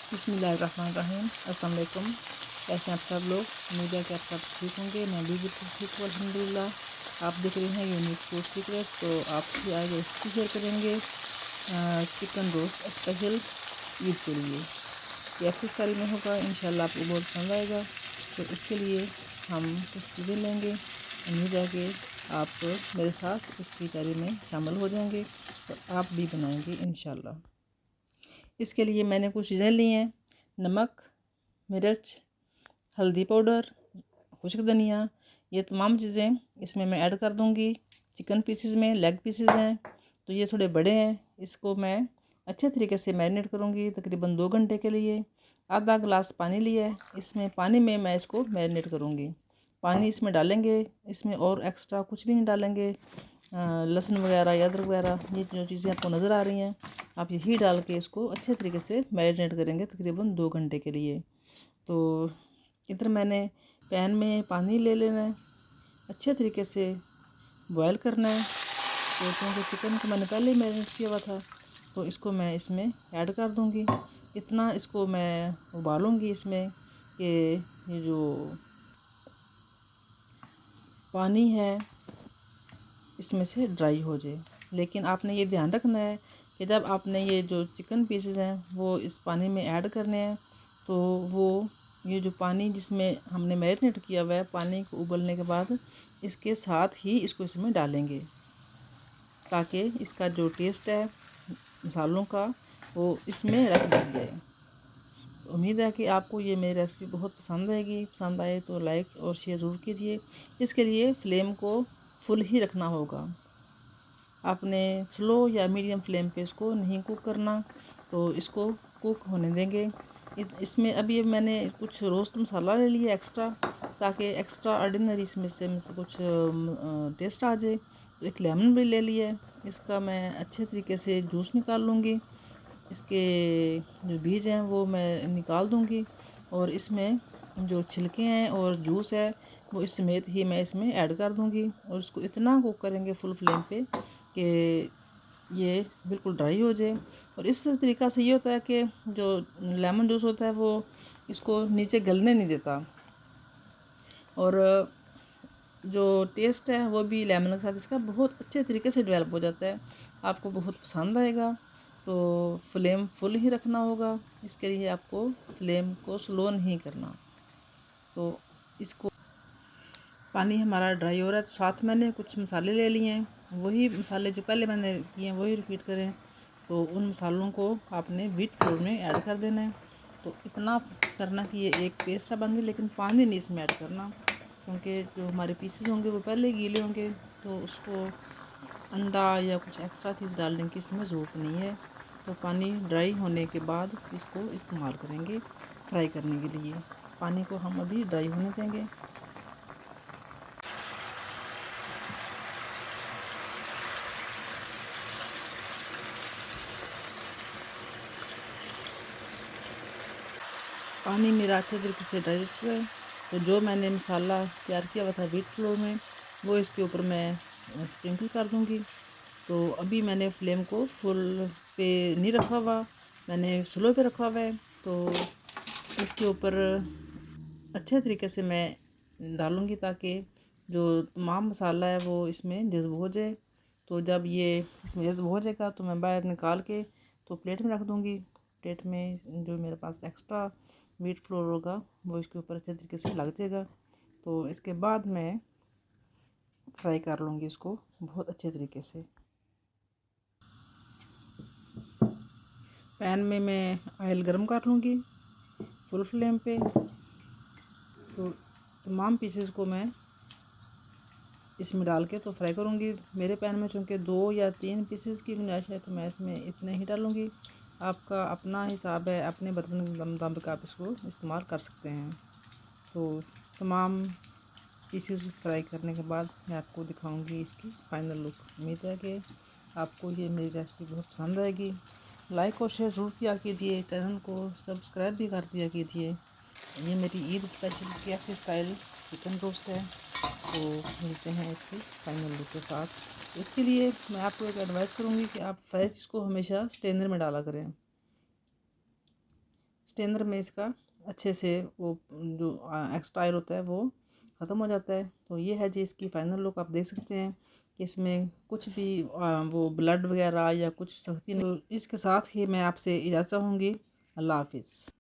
बिस्मिल्लाहिर्रहमानिर्रहीम। अस्सलाम वालेकुम। कैसे हैं आप सब लोग? उम्मीद है कि आप सब ठीक होंगे। मैं भी बिल्कुल ठीक हूँ अल्हम्दुलिल्लाह। आप देख रहे हैं यूनिक फूड सीक्रेट। तो आपसे आज रेसिपी शेयर करेंगे चिकन रोस्ट स्पेशल ईद के लिए। ये एक्सेस स्टाइल में होगा, इंशाल्लाह आपको बहुत पसंद आएगा। तो इसके लिए हम कुछ चीज़ें लेंगे। उम्मीद है कि आप मेरे साथ इसकी तैयारी में शामिल हो जाएंगे और आप भी बनाएंगे इंशाल्लाह। इसके लिए मैंने कुछ चीज़ें ली हैं। नमक, मिर्च, हल्दी पाउडर, खुश्क धनिया, ये तमाम चीज़ें इसमें मैं ऐड कर दूंगी। चिकन पीसेस में लेग पीसेस हैं तो ये थोड़े बड़े हैं। इसको मैं अच्छे तरीके से मैरिनेट करूंगी तकरीबन 2 घंटे के लिए। आधा गिलास पानी लिया है, इसमें पानी में मैं इसको मैरिनेट करूंगी। पानी इसमें डालेंगे, इसमें और एक्स्ट्रा कुछ भी नहीं डालेंगे। लहसुन वगैरह या अदरक वगैरह ये जो चीज़ें आपको नज़र आ रही हैं, आप यही डाल के इसको अच्छे तरीके से मैरिनेट करेंगे तकरीबन 2 घंटे के लिए। तो इधर मैंने पैन में पानी ले लेना है, अच्छे तरीके से बॉयल करना है। तो क्योंकि चिकन को मैंने पहले ही मैरिनेट किया हुआ था तो इसको मैं इसमें ऐड कर दूंगी। इतना इसको मैं उबालूंगी इसमें कि ये जो पानी है इसमें से ड्राई हो जाए। लेकिन आपने ये ध्यान रखना है कि जब आपने ये जो चिकन पीसेस हैं वो इस पानी में ऐड करने हैं तो वो ये जो पानी जिसमें हमने मैरिनेट किया हुआ है, पानी को उबलने के बाद इसके साथ ही इसको इसमें डालेंगे ताकि इसका जो टेस्ट है मसालों का वो इसमें रच बस जाए। उम्मीद है कि आपको ये मेरी रेसिपी बहुत पसंद आएगी। पसंद आए तो लाइक और शेयर ज़रूर कीजिए। इसके लिए फ्लेम को फुल ही रखना होगा, आपने स्लो या मीडियम फ्लेम पे इसको नहीं कुक करना। तो इसको कुक होने देंगे। इसमें अभी मैंने कुछ रोस्ट मसाला ले लिया एक्स्ट्रा, ताकि एक्स्ट्रा ऑर्डिनरी इसमें से कुछ टेस्ट आ जाए। तो एक लेमन भी ले लिया है, इसका मैं अच्छे तरीके से जूस निकाल लूँगी। इसके जो बीज हैं वो मैं निकाल दूँगी और इसमें जो छिलके हैं और जूस है वो इस समेत ही मैं इसमें ऐड कर दूँगी। और इसको इतना कुक करेंगे फुल फ्लेम पे कि ये बिल्कुल ड्राई हो जाए। और इस तरीक़ा से ये होता है कि जो लेमन जूस होता है वो इसको नीचे गलने नहीं देता और जो टेस्ट है वो भी लेमन के साथ इसका बहुत अच्छे तरीके से डेवलप हो जाता है। आपको बहुत पसंद आएगा। तो फ्लेम फुल ही रखना होगा, इसके लिए आपको फ्लेम को स्लो नहीं करना। तो इसको पानी हमारा ड्राई हो रहा है तो साथ मैंने कुछ मसाले ले लिए हैं। वही मसाले जो पहले मैंने किए हैं वही रिपीट करें। तो उन मसालों को आपने व्हीट फ्लोर में ऐड कर देना है। तो इतना करना कि ये एक पेस्ट सा बन जाए, लेकिन पानी नहीं इसमें ऐड करना क्योंकि जो हमारे पीसेस होंगे वो पहले गीले होंगे। तो उसको अंडा या कुछ एक्स्ट्रा चीज़ डालने की इसमें ज़रूरत नहीं है। तो पानी ड्राई होने के बाद इसको इस्तेमाल करेंगे फ्राई करने के लिए। पानी को हम अभी ड्राई होने देंगे। पानी मेरा अच्छे तरीके से ड्राई हो चुका है। तो जो मैंने मसाला तैयार किया हुआ था व्हीट फ्लोर में वो इसके ऊपर मैं स्प्रिंकल कर दूंगी। तो अभी मैंने फ्लेम को फुल पे नहीं रखा हुआ, मैंने स्लो पे रखा हुआ है। तो इसके ऊपर अच्छे तरीके से मैं डालूंगी ताकि जो तमाम मसाला है वो इसमें जज़्ब हो जाए। तो जब ये इसमें जज़्ब हो जाएगा तो मैं बाहर निकाल के तो प्लेट में रख दूंगी। प्लेट में जो मेरे पास एक्स्ट्रा व्हीट फ्लोर होगा वो इसके ऊपर अच्छे तरीके से लग जाएगा। तो इसके बाद मैं फ्राई कर लूँगी इसको बहुत अच्छे तरीके से। पैन में मैं ऑयल गरम कर लूँगी फुल फ्लेम पे। तो तमाम पीसेस को मैं इसमें डाल के तो फ्राई करूँगी। मेरे पैन में चूँकि 2 या 3 पीसेस की गुंजाइश है तो मैं इसमें इतने ही डालूँगी। आपका अपना हिसाब है, अपने बर्तन के मुताबिक आप इसको इस्तेमाल कर सकते हैं। तो तमाम पीसेस फ्राई करने के बाद मैं आपको दिखाऊंगी इसकी फाइनल लुक। उम्मीद है कि आपको ये मेरी रेसिपी बहुत पसंद आएगी। लाइक और शेयर ज़रूर किया कीजिए, चैनल को सब्सक्राइब भी कर दिया कीजिए। ये मेरी Eid special KFC style chicken roast है। तो मिलते हैं इसकी फाइनल लुक के साथ। इसके लिए मैं आपको एक एडवाइस करूँगी कि आप फ्राई चीज़ को हमेशा स्ट्रेनर में डाला करें। स्ट्रेनर में इसका अच्छे से वो जो एक्स्ट्रा ऑयल होता है वो ख़त्म हो जाता है। तो ये है जी इसकी फ़ाइनल लुक। आप देख सकते हैं कि इसमें कुछ भी वो ब्लड वगैरह या कुछ सख्ती नहीं। तो इसके साथ ही मैं आपसे इजाज़त चाहूँगी। अल्लाह हाफिज़।